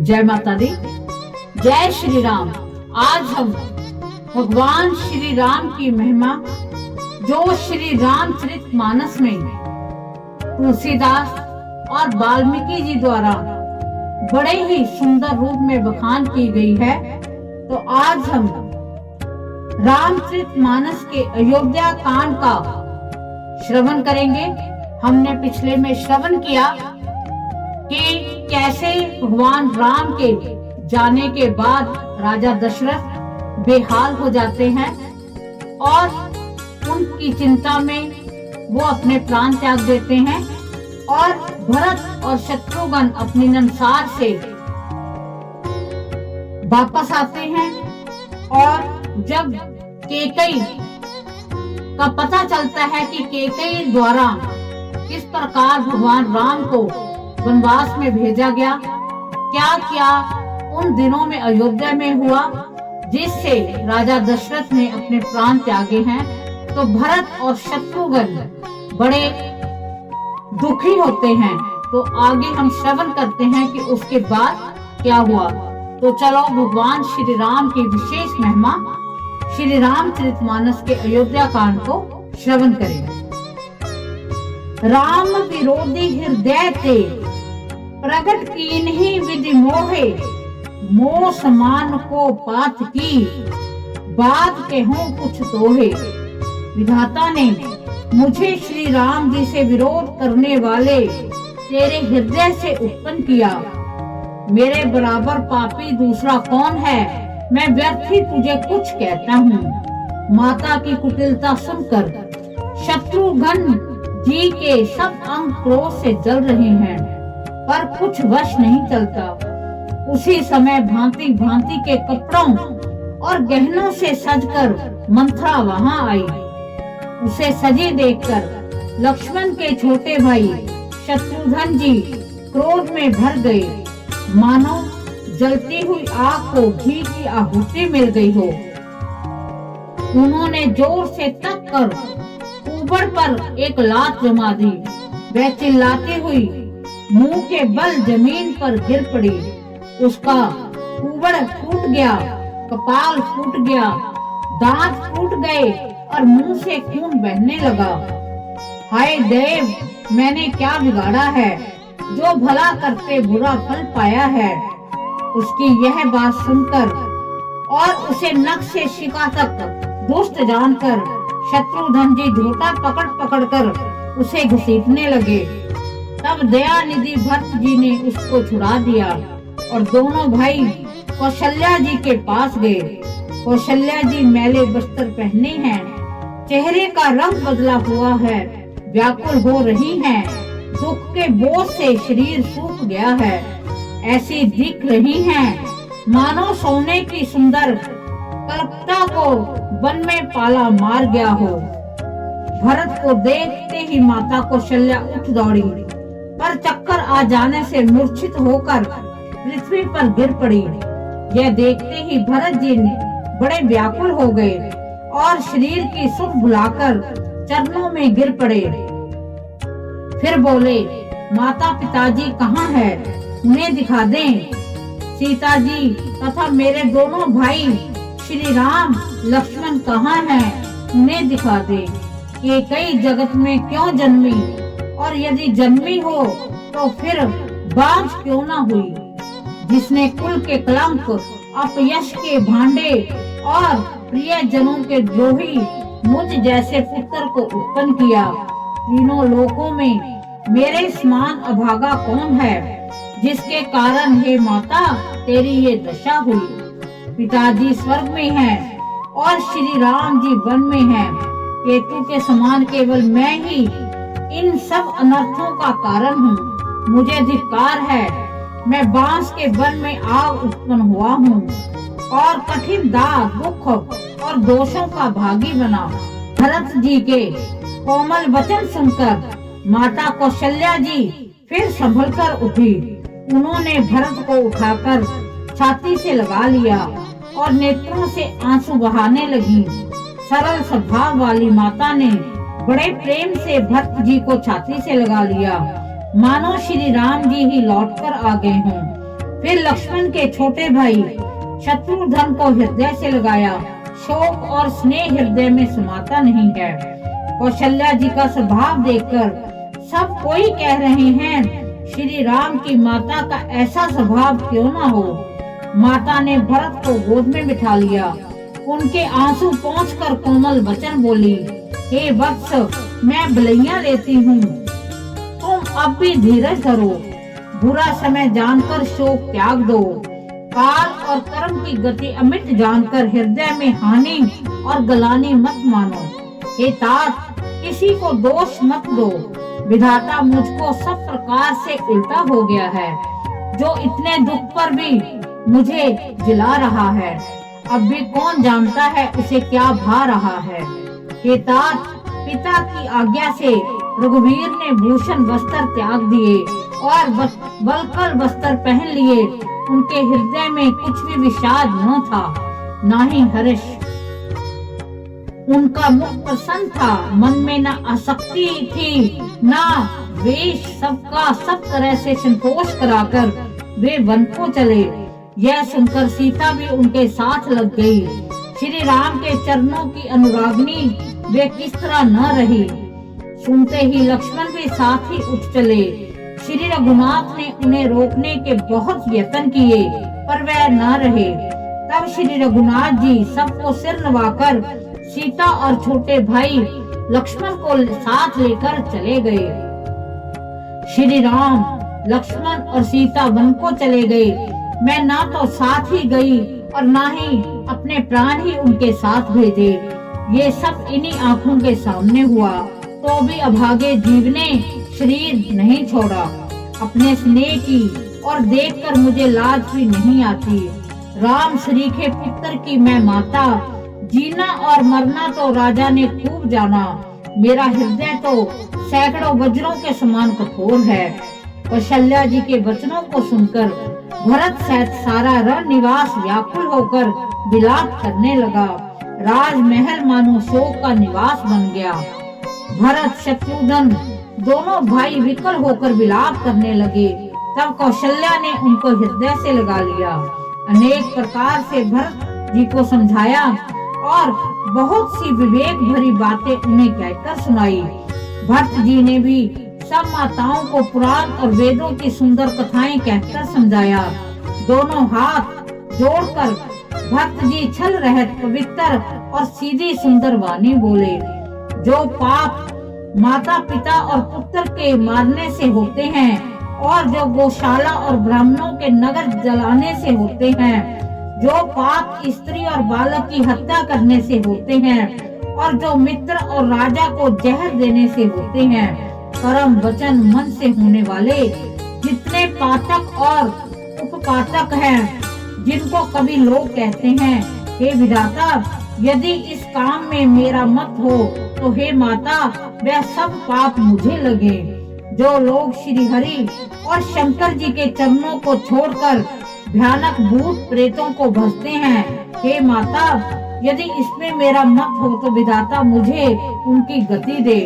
जय माता दी। जय श्री राम। आज हम भगवान श्री राम की महिमा जो श्री रामचरितमानस में तुलसीदास और वाल्मीकि जी द्वारा बड़े ही सुंदर रूप में बखान की गई है, तो आज हम रामचरितमानस के अयोध्या कांड का श्रवण करेंगे। हमने पिछले में श्रवण किया कि कैसे भगवान राम के जाने के बाद राजा दशरथ बेहाल हो जाते हैं और उनकी चिंता में वो अपने प्राण त्याग देते हैं और भरत और शत्रुघ्न अपनी नंसार से वापस आते हैं। और जब कैकेयी का पता चलता है कि कैकेयी द्वारा किस प्रकार भगवान राम को वनवास में भेजा गया, क्या क्या उन दिनों में अयोध्या में हुआ जिससे राजा दशरथ ने अपने प्राण त्यागे हैं, तो भरत और शत्रुघ्न बड़े दुखी होते हैं। तो आगे हम श्रवण करते हैं कि उसके बाद क्या हुआ। तो चलो भगवान श्री राम की विशेष महिमा श्री रामचरितमानस के अयोध्या कांड को श्रवण करें। राम विरोधी हृदय ते प्रगट कीन्ही विधि मोहे, मोह समान को पात की बात कहूं कुछ तोहे। विधाता ने मुझे श्री राम जी से विरोध करने वाले तेरे हृदय से उत्पन्न किया। मेरे बराबर पापी दूसरा कौन है, मैं व्यर्थ ही तुझे कुछ कहता हूँ। माता की कुटिलता सुनकर शत्रुघ्न जी के सब अंग क्रोध से जल रहे हैं, पर कुछ वश नहीं चलता। उसी समय भांति भांति के कपड़ों और गहनों से सजकर मंथरा वहां आई। उसे सजी देखकर लक्ष्मण के छोटे भाई शत्रुघ्न जी क्रोध में भर गए, मानो जलती हुई आग को घी की आहुति मिल गई हो। उन्होंने जोर से तक कर ऊबड़ पर एक लात जमा दी। वह चिल्लाती हुई मुंह के बल जमीन पर गिर पड़ी। उसका ऊबड़ फूट गया, कपाल फूट गया, दांत फूट गए और मुंह से खून बहने लगा। हाय देव, मैंने क्या बिगाड़ा है, जो भला करते बुरा फल पाया है। उसकी यह बात सुनकर और उसे नख से शिका तक दुष्ट जानकर शत्रुघ्न जी झोटा पकड़ पकड़ कर उसे घसीटने लगे। तब दयानिधि भरत जी ने उसको छुड़ा दिया और दोनों भाई कौशल्या जी के पास गए। कौशल्या जी मैले वस्त्र पहने हैं, चेहरे का रंग बदला हुआ है, व्याकुल हो रही हैं, दुख के बोझ से शरीर सूख गया है। ऐसी दिख रही हैं मानो सोने की सुंदर कल्पना को वन में पाला मार गया हो। भरत को देखते ही माता कौशल्या उठ दौड़ी, पर चक्कर आ जाने से मूर्छित होकर पृथ्वी पर गिर पड़ी। यह देखते ही भरत जी बड़े व्याकुल हो गए और शरीर की सुख भुलाकर चरणों में गिर पड़े। फिर बोले, माता पिताजी कहाँ है, उन्हें दिखा दें। सीता जी तथा मेरे दोनों भाई श्री राम लक्ष्मण कहाँ हैं, उन्हें दिखा दे। कैकेयी जगत में क्यों जन्मी, और यदि जन्मी हो तो फिर बांझ क्यों ना हुई, जिसने कुल के कलंक, अपयश के भांडे और प्रिय जनों के द्रोही मुझ जैसे पुत्र को उत्पन्न किया। तीनों लोकों में मेरे समान अभागा कौन है, जिसके कारण हे माता तेरी ये दशा हुई। पिताजी स्वर्ग में हैं और श्री राम जी वन में हैं। केतु के समान केवल मैं ही इन सब अनर्थों का कारण हूँ। मुझे धिक्कार है, मैं बांस के वन में आग उत्पन्न हुआ हूँ और कठिन दाग, दुख और दोषों का भागी बना। भरत जी के कोमल वचन सुनकर माता कौशल्या जी फिर संभल कर उठी। उन्होंने भरत को उठाकर छाती से लगा लिया और नेत्रों से आंसू बहाने लगी। सरल स्वभाव वाली माता ने बड़े प्रेम से भरत जी को छाती से लगा लिया, मानो श्री राम जी ही लौटकर आ गए हों। फिर लक्ष्मण के छोटे भाई शत्रुघ्न को हृदय से लगाया। शोक और स्नेह हृदय में समाता नहीं है। कौशल्या जी का स्वभाव देखकर सब कोई कह रहे हैं, श्री राम की माता का ऐसा स्वभाव क्यों ना हो। माता ने भरत को गोद में बिठा लिया। उनके आंसू पोंछकर कोमल वचन बोली, हे वत्स, मैं बलैया लेती हूँ, तुम अब भी धीरज धरो। बुरा समय जानकर शोक त्याग दो। काल और कर्म की गति अमिट जानकर हृदय में हानि और गलानी मत मानो। हे तात, किसी को दोष मत दो। विधाता मुझको सब प्रकार से उल्टा हो गया है, जो इतने दुख पर भी मुझे जिला रहा है। अब भी कौन जानता है उसे क्या भा रहा है। हे तात, पिता की आज्ञा से रघुवीर ने भूषण वस्त्र त्याग दिए और बलकल वस्त्र पहन लिए। उनके हृदय में कुछ भी विषाद न था, ना ही हर्ष। उनका मुख प्रसन्न था, मन में न आसक्ति थी, ना द्वेष। सबका सब तरह से संतोष कराकर वे वन को चले। यह सुनकर सीता भी उनके साथ लग गई। श्री राम के चरणों की अनुरागनी वे किस तरह न रही। सुनते ही लक्ष्मण भी साथ ही उठ चले। श्री रघुनाथ ने उन्हें रोकने के बहुत यत्न किए, पर वह न रहे। तब श्री रघुनाथ जी सबको सिर नवाकर सीता और छोटे भाई लक्ष्मण को साथ लेकर चले गए। श्री राम, लक्ष्मण और सीता वन को चले गए। मैं ना तो साथ ही गई और ना ही अपने प्राण ही उनके साथ भेजे। ये सब इन्हीं आंखों के सामने हुआ, तो भी अभागे जीव ने शरीर नहीं छोड़ा। अपने स्नेह की और देखकर मुझे लाज भी नहीं आती। राम सरीखे पुत्र की मैं माता, जीना और मरना तो राजा ने खूब जाना। मेरा हृदय तो सैकड़ों वज्रों के समान कठोर है। कौशल्या जी के वचनों को सुनकर भरत सहित सारा रण निवास व्याकुल होकर विलाप करने लगा। राजमहल मानो शोक का निवास बन गया। भरत शत्रुघ्न दोनों भाई विकल होकर विलाप करने लगे। तब कौशल्या ने उनको हृदय से लगा लिया। अनेक प्रकार से भरत जी को समझाया और बहुत सी विवेक भरी बातें उन्हें कहकर सुनाई। भरत जी ने भी सब माताओं को पुराण और वेदों की सुंदर कथाएं कहकर समझाया। दोनों हाथ जोड़कर भक्त जी छल रहित पवित्र और सीधी सुंदर वाणी बोले। जो पाप माता पिता और पुत्र के मारने से होते हैं, और जो गौशाला और ब्राह्मणों के नगर जलाने से होते हैं, जो पाप स्त्री और बालक की हत्या करने से होते हैं, और जो मित्र और राजा को जहर देने से होते हैं, कर्म वचन मन से होने वाले जितने पातक और उपपातक हैं, जिनको कभी लोग कहते हैं, हे विधाता, यदि इस काम में मेरा मत हो तो हे माता, वह सब पाप मुझे लगे। जो लोग श्री हरि और शंकर जी के चरणों को छोड़कर भयानक भूत प्रेतों को भजते हैं, हे माता, यदि इसमें मेरा मत हो तो विधाता मुझे उनकी गति दे।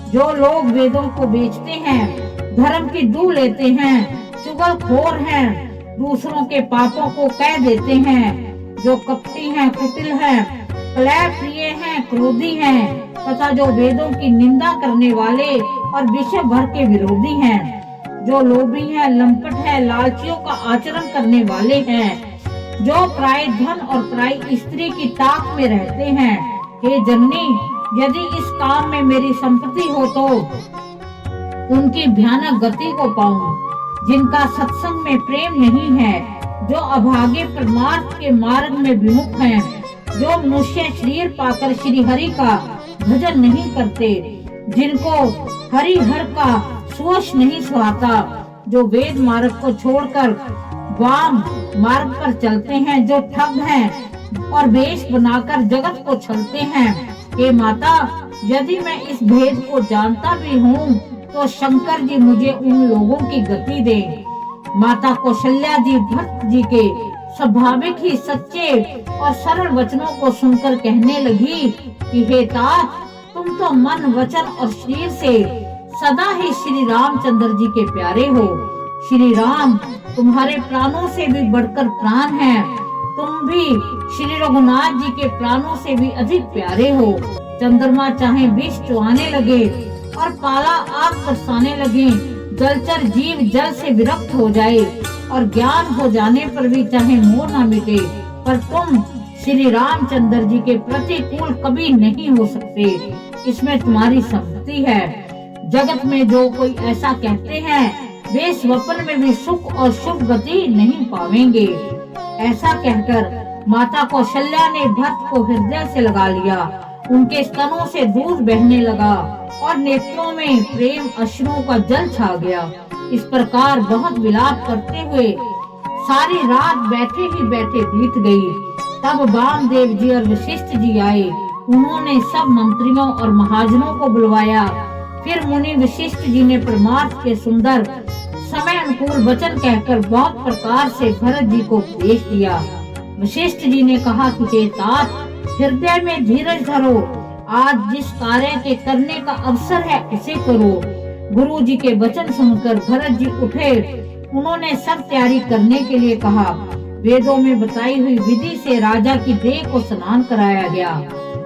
जो लोग वेदों को बेचते हैं, धर्म की दू लेते हैं, चुगलखोर हैं, दूसरों के पापों को कह देते हैं, जो कपटी हैं, कुटिल हैं, कलह प्रिय हैं, क्रोधी हैं, तथा जो वेदों की निंदा करने वाले और विश्व भर के विरोधी हैं, जो लोभी हैं, लंपट हैं, लालचियों का आचरण करने वाले हैं, जो पराये धन और पराई स्त्री की ताक में रहते हैं, हे जननी, यदि इस काम में मेरी संपत्ति हो तो उनकी भयानक गति को पाऊं। जिनका सत्संग में प्रेम नहीं है, जो अभागे परमार्थ के मार्ग में विमुख हैं, जो मनुष्य शरीर पाकर श्री हरि का भजन नहीं करते, जिनको हरि हर का सुवश नहीं सुहाता, जो वेद मार्ग को छोड़कर वाम मार्ग पर चलते हैं, जो ठग हैं और वेश बनाकर जगत को छलते हैं, हे माता, यदि मैं इस भेद को जानता भी हूँ तो शंकर जी मुझे उन लोगों की गति दे। माता कौशल्या जी भरत जी के स्वाभाविक ही सच्चे और सरल वचनों को सुनकर कहने लगी कि हे तात, तुम तो मन वचन और शरीर से सदा ही श्री रामचंद्र जी के प्यारे हो। श्री राम तुम्हारे प्राणों से भी बढ़कर प्राण है। तुम भी श्री रघुनाथ जी के प्राणों से भी अधिक प्यारे हो। चंद्रमा चाहे विष चुआने लगे और पाला आग बरसाने लगे, जलचर जीव जल से विरक्त हो जाए और ज्ञान हो जाने पर भी चाहे मोह न मिटे, पर तुम श्री रामचंद्र जी के प्रतिकूल कभी नहीं हो सकते। इसमें तुम्हारी सम्मति है। जगत में जो कोई ऐसा कहते हैं वे स्वप्न में भी सुख और शुभ गति नहीं पावेंगे। ऐसा कहकर माता कौशल्या ने भक्त को हृदय से लगा लिया। उनके स्तनों से दूध बहने लगा और नेत्रों में प्रेम अश्रुओं का जल छा गया। इस प्रकार बहुत विलाप करते हुए सारी रात बैठे ही बैठे बीत गई। तब वामदेव जी और वशिष्ठ जी आए। उन्होंने सब मंत्रियों और महाजनों को बुलवाया। फिर मुनि वशिष्ठ जी ने परमार्थ के सुंदर समय अनुकूल वचन कहकर बहुत प्रकार से भरत जी को उपदेश दिया। वशिष्ठ जी ने कहा कि हे तात, हृदय में धीरज धरो। आज जिस कार्य के करने का अवसर है उसे करो। गुरु जी के वचन सुनकर भरत जी उठे। उन्होंने सब तैयारी करने के लिए कहा। वेदों में बताई हुई विधि से राजा की देह को स्नान कराया गया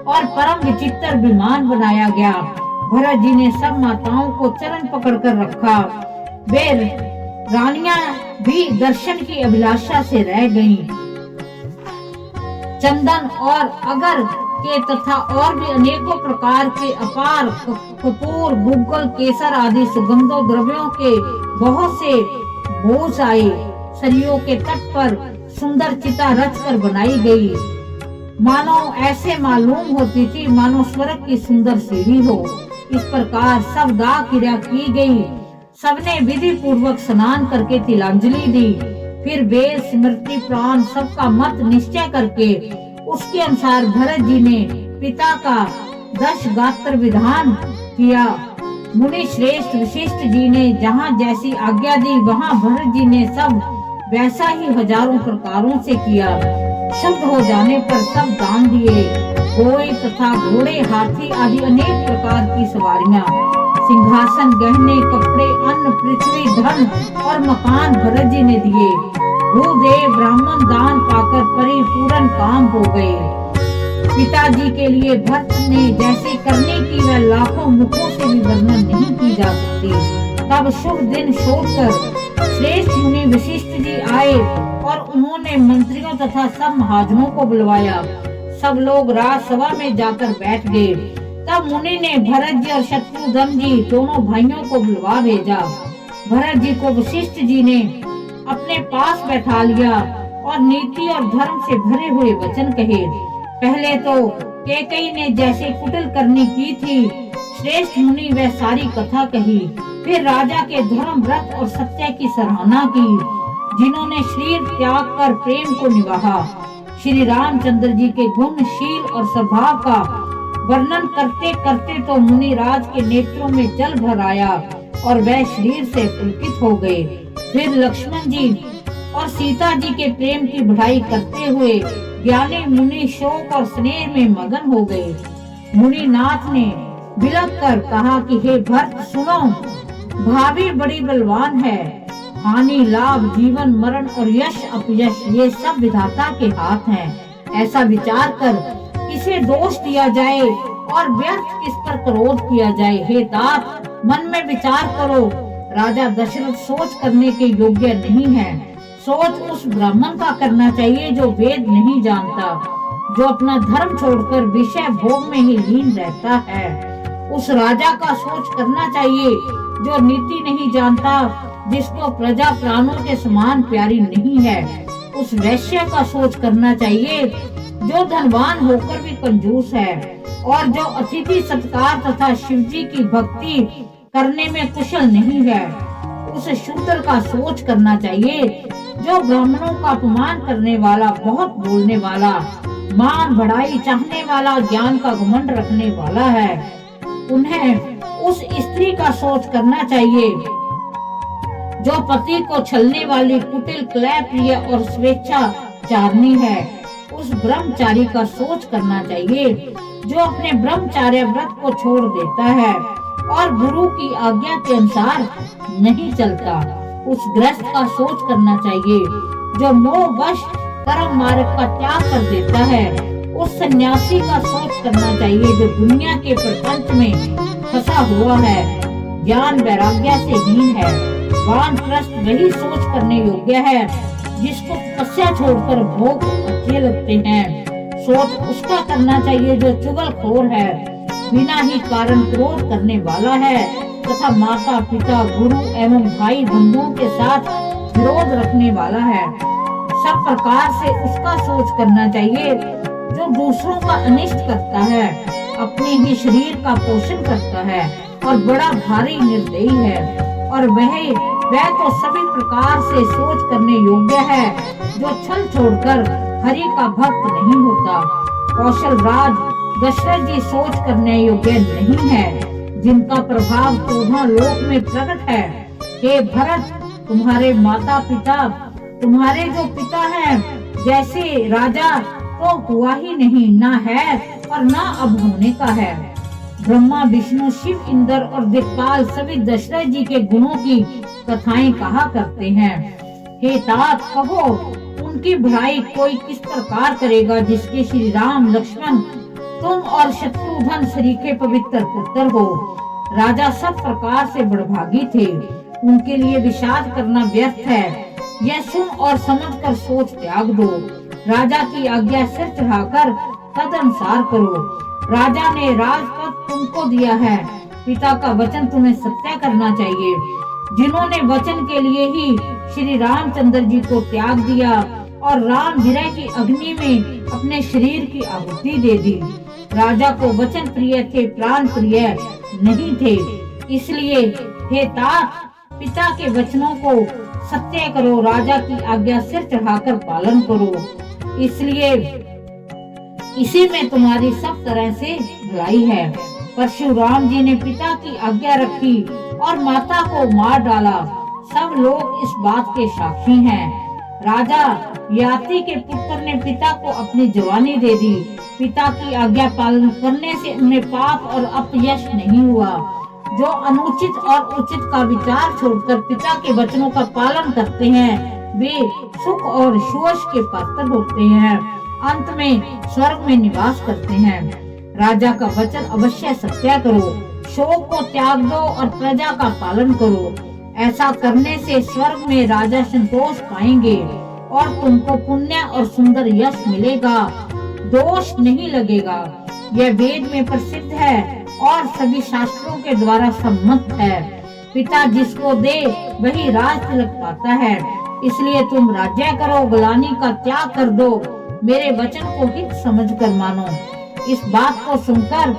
और परम विचित्र विमान बनाया गया। भरत जी ने सब माताओं को चरण पकड़कर रखा। वे रानियां भी दर्शन की अभिलाषा से रह गईं। चंदन और अगर के तथा और भी अनेकों प्रकार के अपार कपूर, गुग्गल, केसर आदि सुगंधों द्रव्यों के बहुत से बोझ आए। सरयू के तट पर सुंदर चिता रचकर बनाई गई, मानो ऐसे मालूम होती थी मानो स्वर्ग की सुंदर सीढ़ी हो। इस प्रकार सब दाह क्रिया की गई। सबने विधि पूर्वक स्नान करके तिलांजलि दी। फिर वेद स्मृति प्राण सबका मत निश्चय करके उसके अनुसार भरत जी ने पिता का 10 गात्र विधान किया। मुनि श्रेष्ठ वशिष्ठ जी ने जहाँ जैसी आज्ञा दी वहाँ भरत जी ने सब वैसा ही हजारों प्रकारों से किया। शुद्ध हो जाने पर सब दान दिए। गोए तथा घोड़े, हाथी आदि अनेक प्रकार की सवारियां, सिंहासन, गहने, कपड़े, अन्न, पृथ्वी, धन और मकान भरत जी ने दिए। भूदेव ब्राह्मण दान पाकर परिपूर्ण काम हो गए। पिताजी के लिए भक्त ने जैसे करने की वह लाखों मुखों से भी वर्णन नहीं की जा सकती। तब शुभ दिन छोड़कर श्रेष्ठ मुनि वशिष्ठ जी आए और उन्होंने मंत्रियों तथा सब महाजनों को बुलवाया। सब लोग राजसभा में जाकर बैठ गए। तब मुनि ने भरत जी और शत्रुघ्न जी दोनों भाइयों को बुलवा भेजा। भरत जी को वशिष्ठ जी ने अपने पास बैठा लिया और नीति और धर्म से भरे हुए वचन कहे। पहले तो कैकेयी ने जैसे कुटिल करनी की थी, श्रेष्ठ मुनि वह सारी कथा कही। फिर राजा के धर्म, व्रत और सत्य की सराहना की, जिन्होंने शरीर त्याग कर प्रेम को निभाया। श्री रामचंद्र जी के गुण, शील और स्वभाव का वर्णन करते करते तो मुनि राज के नेत्रों में जल भर आया और वह शरीर से पुलकित हो गए। फिर लक्ष्मण जी और सीता जी के प्रेम की बढ़ाई करते हुए ज्ञानी मुनि शोक और स्नेह में मगन हो गए। मुनि नाथ ने बिलख कर कहा कि हे भरत सुनो, भाभी बड़ी बलवान है। हानि, लाभ, जीवन, मरण और यश अपयश ये सब विधाता के हाथ हैं। ऐसा विचार कर किसे दोष दिया जाए और व्यर्थ किस पर क्रोध किया जाए। हे तात, मन में विचार करो। राजा दशरथ सोच करने के योग्य नहीं है। सोच उस ब्राह्मण का करना चाहिए जो वेद नहीं जानता, जो अपना धर्म छोड़कर विषय भोग में ही लीन रहता है। उस राजा का सोच करना चाहिए जो नीति नहीं जानता, जिसको प्रजा प्राणों के समान प्यारी नहीं है। उस वैश्य का सोच करना चाहिए जो धनवान होकर भी कंजूस है और जो अतिथि सत्कार तथा शिवजी की भक्ति करने में कुशल नहीं है। उस शूद्र का सोच करना चाहिए जो ब्राह्मणों का अपमान करने वाला, बहुत बोलने वाला, मान बढ़ाई चाहने वाला, ज्ञान का घमंड रखने वाला है। उन्हें उस स्त्री का सोच करना चाहिए जो पति को छलने वाली, कुटिल, क्लय प्रिय और स्वेच्छाचारिणी है। उस ब्रह्मचारी का सोच करना चाहिए जो अपने ब्रह्मचार्य व्रत को छोड़ देता है और गुरु की आज्ञा के अनुसार नहीं चलता। उस गृहस्थ का सोच करना चाहिए जो मोहवश कर्म मार्ग का त्याग कर देता है। उस सन्यासी का सोच करना चाहिए जो दुनिया के प्रपंच में फंसा हुआ है, ज्ञान वैराग्य से हीन है। वानप्रस्थ वही सोच करने योग्य है जिसको तपस्या छोड़कर भोग अच्छे लगते हैं। सोच उसका करना चाहिए जो चुगलखोर है, बिना ही कारण क्रोध करने वाला है तथा माता पिता गुरु एवं भाई बंधुओं के साथ विरोध रखने वाला है। सब प्रकार से उसका सोच करना चाहिए जो दूसरों का अनिष्ट करता है, अपने ही शरीर का पोषण करता है और बड़ा भारी निर्दयी है। और वह तो सभी प्रकार से सोच करने योग्य है जो छल छोड़कर हरि का भक्त नहीं होता। कौशल राज दशरथ जी सोच करने योग्य नहीं है, जिनका प्रभाव 14 लोक में प्रकट है। हे भरत, तुम्हारे माता पिता, तुम्हारे जो पिता हैं, जैसे राजा तो हुआ ही नहीं, ना है और ना अब होने का है। ब्रह्मा विष्णु शिव इंद्र और दिक्पाल सभी दशरथ जी के गुणों की कथाएं कहा करते हैं। हे तात, कहो उनकी भलाई कोई किस प्रकार करेगा जिसके श्री राम लक्ष्मण तुम और शत्रुघ्न सरीखे पवित्र पुत्र हो। राजा सब प्रकार से बड़भागी थे, उनके लिए विषाद करना व्यर्थ है। यह सुन और समझकर सोच त्याग दो। राजा की आज्ञा सिर चढ़ाकर तद अनुसार करो। राजा ने राजपद तुमको दिया है, पिता का वचन तुम्हें सत्य करना चाहिए। जिन्होंने वचन के लिए ही श्री रामचंद्र जी को त्याग दिया और राम गिरह की अग्नि में अपने शरीर की आहुति दे दी। राजा को वचन प्रिय थे, प्राण प्रिय नहीं थे। इसलिए हे तात, पिता के वचनों को सत्य करो, राजा की आज्ञा सिर चढ़ाकर पालन करो। इसलिए इसी में तुम्हारी सब तरह से भलाई है। परशुराम जी ने पिता की आज्ञा रखी और माता को मार डाला। सब लोग इस बात के साक्षी हैं। राजा याति के पुत्र ने पिता को अपनी जवानी दे दी। पिता की आज्ञा पालन करने से उन्हें पाप और अपयश नहीं हुआ। जो अनुचित और उचित का विचार छोड़कर पिता के वचनों का पालन करते हैं, वे सुख और यश के पात्र होते हैं, अंत में स्वर्ग में निवास करते हैं। राजा का वचन अवश्य सत्य करो, शोक को त्याग दो और प्रजा का पालन करो। ऐसा करने से स्वर्ग में राजा संतोष पाएंगे और तुमको पुण्य और सुंदर यश मिलेगा, दोष नहीं लगेगा। यह वेद में प्रसिद्ध है और सभी शास्त्रों के द्वारा सम्मत है। पिता जिसको दे वही राज तिलक पाता है। इसलिए तुम राज्य करो, ग्लानि का त्याग कर दो, मेरे वचन को हित समझकर मानो। इस बात को सुनकर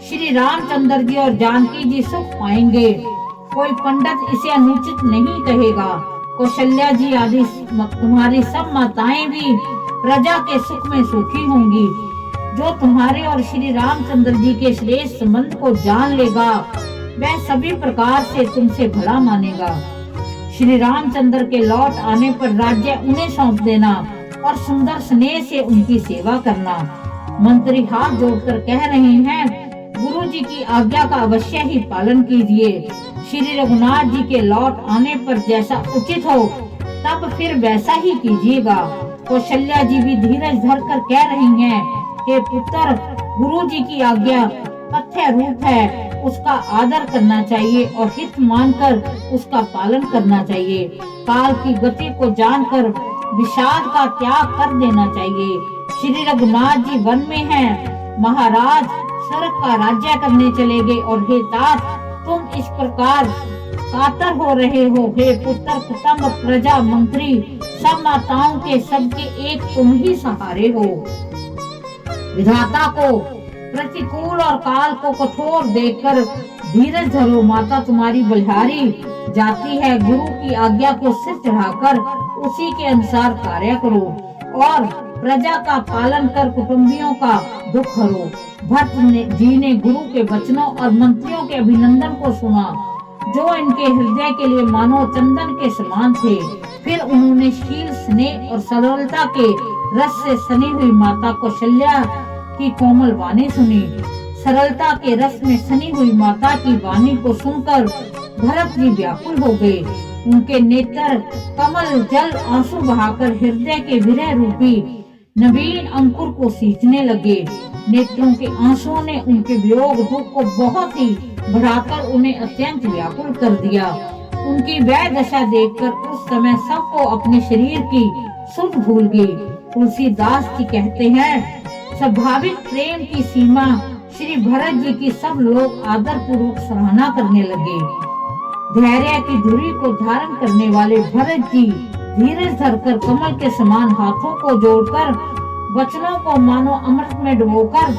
श्री रामचंद्र जी और जानकी जी सुख पाएंगे। कोई पंडित इसे अनुचित नहीं कहेगा। कौशल्या जी आदि तुम्हारी सब माताएं भी प्रजा के सुख में सुखी होंगी। जो तुम्हारे और श्री रामचंद्र जी के श्रेष्ठ संबंध को जान लेगा, वह सभी प्रकार से तुमसे भला मानेगा। श्री रामचंद्र के लौट आने पर राज्य उन्हें सौंप देना और सुंदर स्नेह से उनकी सेवा करना। मंत्री हाथ जोड़कर कह रहे हैं, गुरु जी की आज्ञा का अवश्य ही पालन कीजिए। श्री रघुनाथ जी के लौट आने पर जैसा उचित हो तब फिर वैसा ही कीजिएगा। कौशल्या जी भी धीरज धरकर कह रही हैं, हे पुत्र, गुरु जी की आज्ञा तथ्य रूप है, उसका आदर करना चाहिए और हित मानकर उसका पालन करना चाहिए। काल की गति को जानकर विषाद का त्याग कर देना चाहिए। श्री रघुनाथ जी वन में हैं, महाराज स्वर्ग का राज्य करने चले गए और हे तात, तुम इस प्रकार कातर हो रहे हो। हे पुत्र, कुटुंब, प्रजा, मंत्री, सब माताओं के सबके एक तुम ही सहारे हो। विधाता को प्रतिकूल और काल को कठोर देखकर धीरज धरो। माता तुम्हारी बलिहारी जाती है। गुरु की आज्ञा को सिर चढ़ाकर उसी के अनुसार कार्य करो और प्रजा का पालन कर कुटुंबियों का दुख हरो। भरत जी ने गुरु के वचनों और मंत्रियों के अभिनंदन को सुना, जो इनके हृदय के लिए मानो चंदन के समान थे। फिर उन्होंने शील, स्नेह और सरलता के रस से सनी हुई माता कौशल्या की कोमल वाणी सुनी। सरलता के रस में सनी हुई माता की वाणी को सुनकर भरत जी व्याकुल हो गए। उनके नेत्र कमल जल आंसू बहाकर हृदय के विरह रूपी नवीन अंकुर को सींचने लगे। नेत्रों के आंसुओं ने उनके वियोग दुख को बहुत ही बढ़ाकर उन्हें अत्यंत व्याकुल कर दिया। उनकी वह दशा देखकर उस समय सबको अपने शरीर की सुध भूल गई। तुलसीदास जी कहते हैं, स्वाभाविक प्रेम की सीमा श्री भरत जी की सब लोग आदर पूर्वक सराहना करने लगे। धैर्य की धुरी को धारण करने वाले भरत जी धीरज धरकर कमल के समान हाथों को जोड़कर वचनों को मानो अमृत में डुबोकर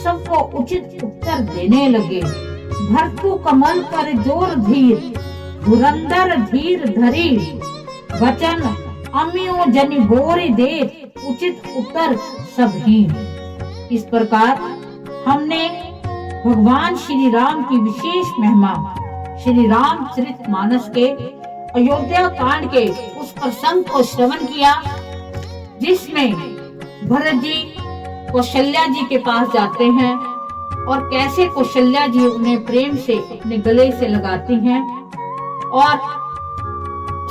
सबको उचित उत्तर देने लगे। भरतु कमल पर जोर धीर, धुरंधर धीर धरी, वचन अमियो जनि बोरि दे, उचित उत्तर सभी। इस प्रकार हमने भगवान श्री राम की विशेष महिमा श्री रामचरितमानस के अयोध्या कांड के उस प्रसंग को श्रवण किया, जिसमें भरत जी कौशल्या जी के पास जाते हैं और कैसे कौशल्या जी उन्हें प्रेम से अपने गले से लगाती हैं और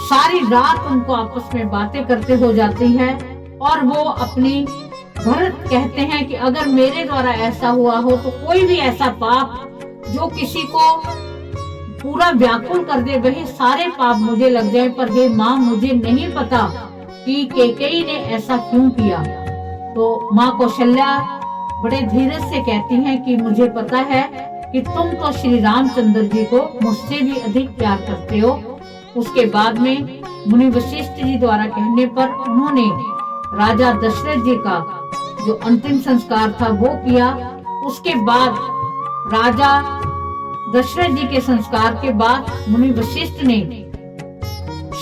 सारी रात उनको आपस में बातें करते हो जाती है। और वो अपनी भरत कहते हैं कि अगर मेरे द्वारा ऐसा हुआ हो तो कोई भी ऐसा पाप जो किसी को पूरा व्याकुल कर दे, वही सारे पाप मुझे लग जाए। पर हे माँ, मुझे नहीं पता कि कैकेयी ने ऐसा क्यों किया। तो माँ कौशल्या बड़े धीरज से कहती हैं कि मुझे पता है कि तुम तो श्री रामचंद्र जी को मुझसे भी अधिक प्यार करते हो। उसके बाद में मुनि वशिष्ठ जी द्वारा कहने पर उन्होंने राजा दशरथ जी का जो अंतिम संस्कार था वो किया। उसके बाद राजा दशरथ जी के संस्कार के बाद मुनि वशिष्ठ ने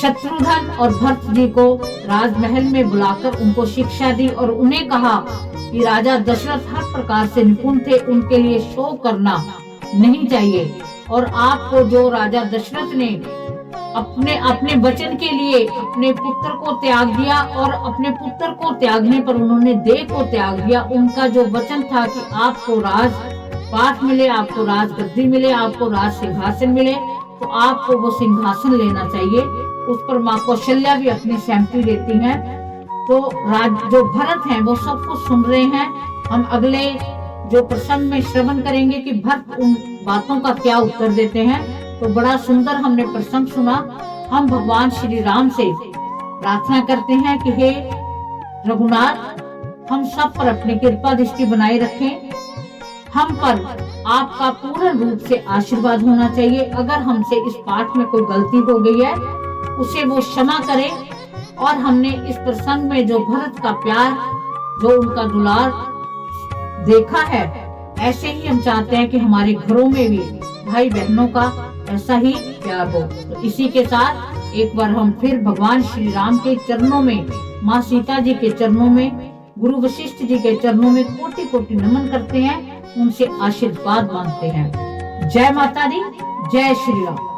शत्रुघ्न और भरत जी को राजमहल में बुलाकर उनको शिक्षा दी और उन्हें कहा कि राजा दशरथ हर प्रकार से निपुण थे, उनके लिए शोक करना नहीं चाहिए। और आपको जो राजा दशरथ ने अपने अपने वचन के लिए अपने पुत्र को त्याग दिया और अपने पुत्र को त्यागने पर उन्होंने देह को त्याग दिया। उनका जो वचन था कि आपको राज पाठ मिले, आपको राज गद्दी मिले, आपको राज सिंहासन मिले, तो आपको वो सिंहासन लेना चाहिए। उस पर माँ कौशल्या भी अपनी सहमति देती हैं। तो जो भरत हैं वो सब कुछ सुन रहे हैं। हम अगले जो प्रसंग में श्रवण करेंगे कि भरत उन बातों का क्या उत्तर देते हैं। तो बड़ा सुंदर हमने प्रसंग सुना। हम भगवान श्री राम से प्रार्थना करते हैं कि हे रघुनाथ, हम सब पर अपनी कृपा दृष्टि बनाए रखें। हम पर आपका पूर्ण रूप से आशीर्वाद होना चाहिए। अगर हमसे इस पाठ में कोई गलती हो गई है उसे वो क्षमा करे। और हमने इस प्रसंग में जो भरत का प्यार, जो उनका दुलार देखा है, ऐसे ही हम चाहते हैं कि हमारे घरों में भी भाई बहनों का ऐसा ही प्यार हो। तो इसी के साथ एक बार हम फिर भगवान श्री राम के चरणों में, माँ सीता जी के चरणों में, गुरु वशिष्ठ जी के चरणों में कोटि कोटि नमन करते हैं, उनसे आशीर्वाद मांगते हैं। जय माता दी, जय श्री राम।